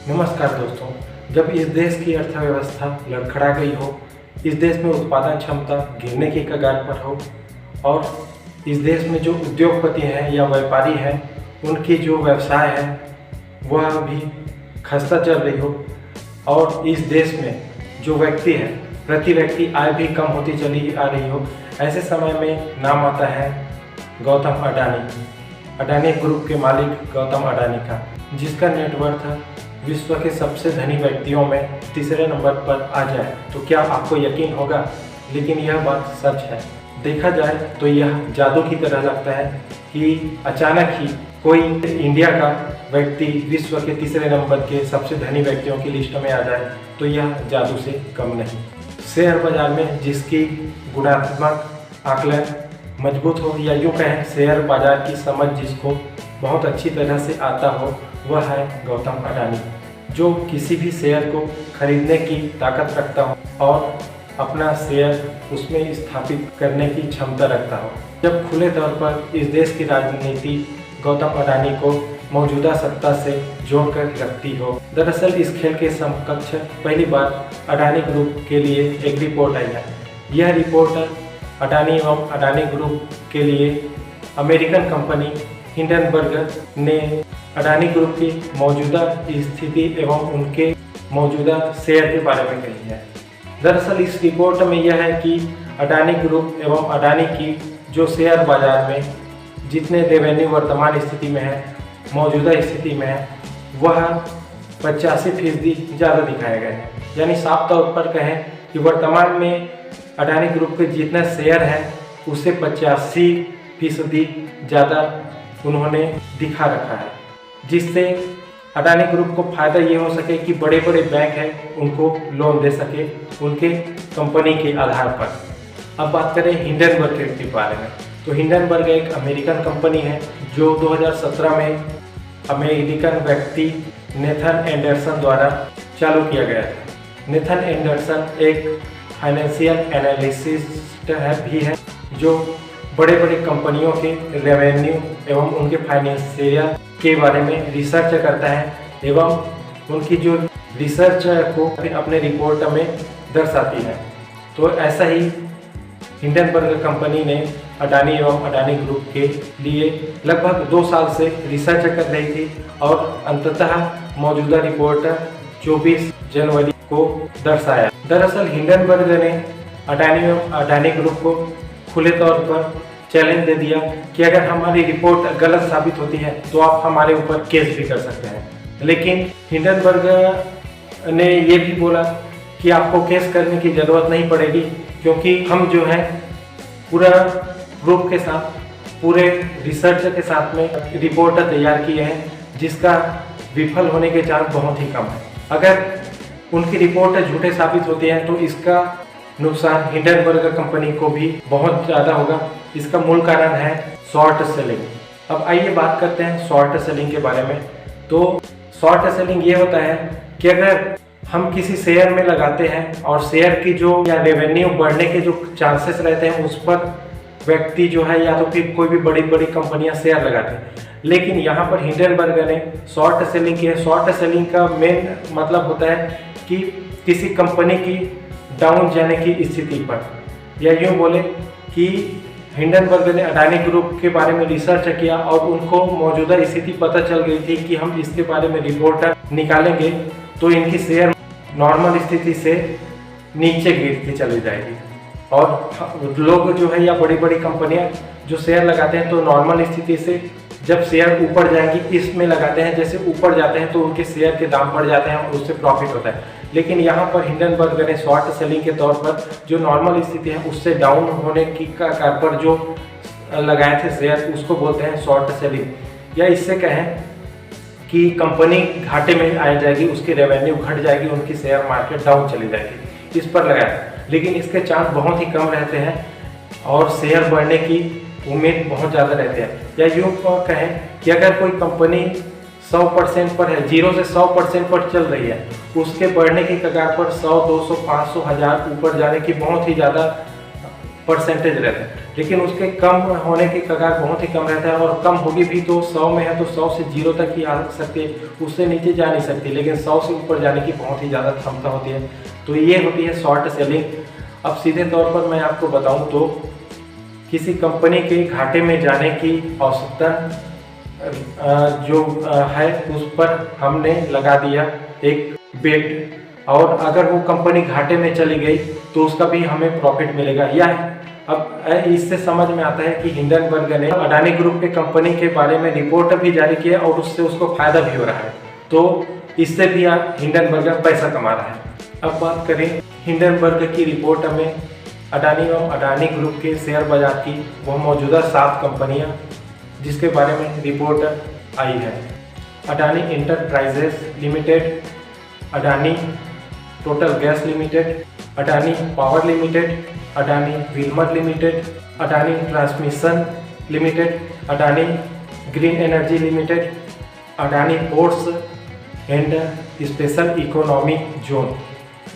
नमस्कार दोस्तों। जब इस देश की अर्थव्यवस्था लड़खड़ा गई हो, इस देश में उत्पादन क्षमता गिरने की कगार पर हो और इस देश में जो उद्योगपति हैं या व्यापारी हैं उनकी जो व्यवसाय है वह भी खस्ता चल रही हो और इस देश में जो व्यक्ति है प्रति व्यक्ति आय भी कम होती चली आ रही हो, ऐसे समय में नाम आता है गौतम अडानी ग्रुप के मालिक गौतम अडानी का, जिसका नेटवर्थ विश्व के सबसे धनी व्यक्तियों में तीसरे नंबर पर आ जाए तो क्या आपको यकीन होगा? लेकिन यह बात सच है। देखा जाए तो यह जादू की तरह लगता है कि अचानक ही कोई इंडिया का व्यक्ति विश्व के तीसरे नंबर के सबसे धनी व्यक्तियों की लिस्ट में आ जाए तो यह जादू से कम नहीं। शेयर बाजार में जिसकी गुणात्मक आकलन मजबूत हो या यूँ कहें शेयर बाजार की समझ जिसको बहुत अच्छी तरह से आता हो, वह है गौतम अडानी, जो किसी भी शेयर को खरीदने की ताकत रखता हो और अपना शेयर उसमें स्थापित करने की क्षमता रखता हो। जब खुले तौर पर इस देश की राजनीति गौतम अडानी को मौजूदा सत्ता से जोड़कर रखती हो। दरअसल इस खेल के समकक्ष पहली बार अडानी ग्रुप के लिए एक रिपोर्ट आई है। यह रिपोर्ट अडानी एवं अडानी ग्रुप के लिए अमेरिकन कंपनी हिंडनबर्ग ने अडानी ग्रुप की मौजूदा स्थिति एवं उनके मौजूदा शेयर के बारे में कही है। दरअसल इस रिपोर्ट में यह है कि अडानी ग्रुप एवं अडानी की जो शेयर बाजार में जितने रेवेन्यू वर्तमान स्थिति में है, मौजूदा स्थिति में है, वह 85% ज़्यादा दिखाए गए हैं। यानी साफ तौर पर कहें कि वर्तमान में अडानी ग्रुप के जितना शेयर है उससे 85% ज़्यादा उन्होंने दिखा रखा है, जिससे अडानी ग्रुप को फ़ायदा ये हो सके कि बड़े बड़े बैंक हैं उनको लोन दे सके उनके कंपनी के आधार पर। अब बात करें हिंडनबर्ग के बारे में, तो हिंडनबर्ग एक अमेरिकन कंपनी है जो 2017 में अमेरिकन व्यक्ति नेथन एंडरसन द्वारा चालू किया गया था। नेथन एंडरसन एक फाइनेंशियल एनालिसिस्ट भी है जो बड़े बड़े कंपनियों के रेवेन्यू एवं उनके फाइनेंशियल के बारे में रिसर्च करता है एवं उनकी जो रिसर्च को अपने रिपोर्ट में दर्शाती है। तो ऐसा ही हिंडनबर्ग कंपनी ने अडानी एवं अडानी ग्रुप के लिए लगभग 2 साल से रिसर्च कर रही थी और अंततः मौजूदा रिपोर्ट 24 जनवरी को दर्शाया। दरअसल हिंडनबर्ग ने अडानी एवं अडानी ग्रुप को खुले तौर पर चैलेंज दे दिया कि अगर हमारी रिपोर्ट गलत साबित होती है तो आप हमारे ऊपर केस भी कर सकते हैं। लेकिन हिंडनबर्ग ने ये भी बोला कि आपको केस करने की ज़रूरत नहीं पड़ेगी, क्योंकि हम जो है पूरा प्रूफ के साथ, पूरे रिसर्च के साथ में रिपोर्ट तैयार किए हैं जिसका विफल होने के चांस बहुत ही कम है। अगर उनकी रिपोर्ट झूठे साबित होती है तो इसका नुकसान हिंडनबर्ग कंपनी को भी बहुत ज़्यादा होगा। इसका मूल कारण है शॉर्ट सेलिंग। अब आइए बात करते हैं शॉर्ट सेलिंग के बारे में। तो शॉर्ट सेलिंग ये होता है कि अगर हम किसी शेयर में लगाते हैं और शेयर की जो या रेवेन्यू बढ़ने के जो चांसेस रहते हैं उस पर व्यक्ति जो है या तो फिर कोई भी बड़ी बड़ी कंपनियां शेयर लगाते हैं, लेकिन यहाँ पर हिंडनबर्ग ने शॉर्ट सेलिंग की है। शॉर्ट सेलिंग का मेन मतलब होता है कि किसी कंपनी की डाउन जाने की स्थिति पर, या यूँ बोले कि हिंडनबर्ग ने अडानी ग्रुप के बारे में रिसर्च किया और उनको मौजूदा स्थिति पता चल गई थी कि हम इसके बारे में रिपोर्ट निकालेंगे तो इनकी शेयर नॉर्मल स्थिति से नीचे गिरती चली जाएगी और लोग जो है या बड़ी बड़ी कंपनियां जो शेयर लगाते हैं तो नॉर्मल स्थिति से जब शेयर ऊपर जाएंगी इसमें लगाते हैं, जैसे ऊपर जाते हैं तो उनके शेयर के दाम बढ़ जाते हैं और उससे प्रॉफिट होता है। लेकिन यहाँ पर हिंडनबर्ग ने शॉर्ट सेलिंग के तौर पर जो नॉर्मल स्थिति है उससे डाउन होने की कार पर जो लगाए थे शेयर उसको बोलते हैं शॉर्ट सेलिंग। या इससे कहें कि कंपनी घाटे में आ जाएगी, उसकी रेवेन्यू घट जाएगी, उनकी शेयर मार्केट डाउन चली जाएगी, इस पर लगाया। लेकिन इसके चांस बहुत ही कम रहते हैं और शेयर बढ़ने की उम्मीद बहुत ज़्यादा रहते हैं। या यूँ कहें कि अगर कोई कंपनी 100% पर है, 0 से 100% पर चल रही है, उसके बढ़ने की कगार पर 100, 200, 500, 1000 ऊपर जाने की बहुत ही ज़्यादा परसेंटेज रहता है। लेकिन उसके कम होने के कगार बहुत ही कम रहता है, और कम होगी भी तो 100 में है तो 100 से 0 तक ही आ सकती है, उससे नीचे जा नहीं सकती, लेकिन 100 से ऊपर जाने की बहुत ही ज़्यादा क्षमता होती है। तो ये होती है शॉर्ट सेलिंग। अब सीधे तौर पर मैं आपको बताऊं तो किसी कंपनी के घाटे में जाने की आवश्यकता जो है उस पर हमने लगा दिया एक बेट, और अगर वो कंपनी घाटे में चली गई तो उसका भी हमें प्रॉफिट मिलेगा। या अब इससे समझ में आता है कि हिंडनबर्ग ने अडानी ग्रुप के कंपनी के बारे में रिपोर्ट भी जारी किया और उससे उसको फायदा भी हो रहा है, तो इससे भी हिंडनबर्ग पैसा कमा रहा है। अब बात करें हिंडनबर्ग की रिपोर्ट में अडानी एवं अडानी ग्रुप के शेयर बाजार की, वह मौजूदा 7 कंपनियां जिसके बारे में रिपोर्ट आई है। Adani enterprises limited, Adani total gas limited, Adani power limited, Adani Wilmer limited, Adani transmission limited, Adani green energy limited, Adani ports and special economy zone.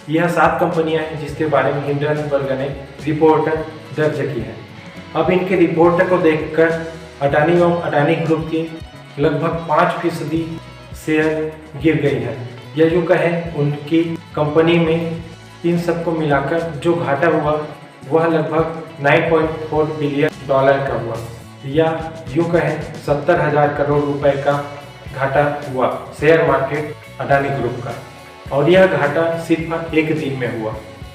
यह 7 कंपनियां हैं जिसके बारे में हिंडनबर्ग ने रिपोर्ट दर्ज की है। अब इनके रिपोर्ट को देखकर अडानी एवं अडानी ग्रुप के लगभग 5% शेयर गिर गई है, या यूँ कहें उनकी कंपनी में इन सबको मिलाकर जो घाटा हुआ वह लगभग $9.4 बिलियन का हुआ, या यूँ कहें 70,000 करोड़ रुपए का घाटा हुआ शेयर मार्केट अडानी ग्रुप का। और यह घाटा सिर्फ एक दिन में हुआ।